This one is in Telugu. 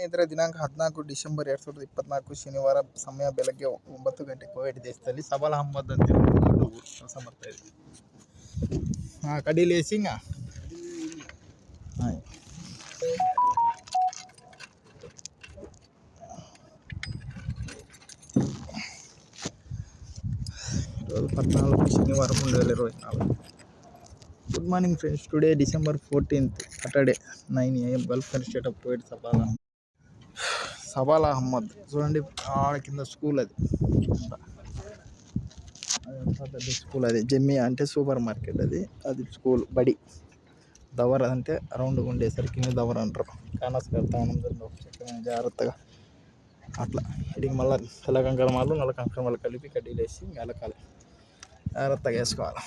ಸ್ನೇಹಿತರೆ, ದಿನಾಂಕ 14 ಡಿಸೆಂಬರ್ 2024 ಶನಿವಾರ. ಸಮಯ ಬೆಳಗ್ಗೆ 9 ಗಂಟೆ. ಕೋವಿಡ್ ದೇಶದಲ್ಲಿ ಸಬಾಲ್ ಅಹಮ್ಮದ್ ಅಂತ ಕೆಲಸ ಮಾಡ್ತಾ ಇದ್ವಿ. ಕಡೀಲಿ ಸಿಂಗ ಹಾಂ 14 ಶನಿವಾರ ಮುಂಡಲಿರುವ ನಾವು. Good morning friends, today December 14th Saturday 9 AM Gulf state of Kuwait సబాల్ అహ్మద్. చూడండి ఆడ కింద స్కూల్, అది పెద్ద స్కూల్. అది జమ్మియా అంటే సూపర్ మార్కెట్. అది స్కూల్ బడి. దవర్ అంటే రౌండ్గా ఉండేసరికి దవర్ అంటారు. కానస్ కడతా ఉన్నాం జాగ్రత్తగా అట్లా. ఇడికి మళ్ళీ తెల్ల కంకరమాలు నల్ల కంకరమాలు కలిపి కడ్డీలు వేసి గలకాలి. జాగ్రత్తగా వేసుకోవాలి.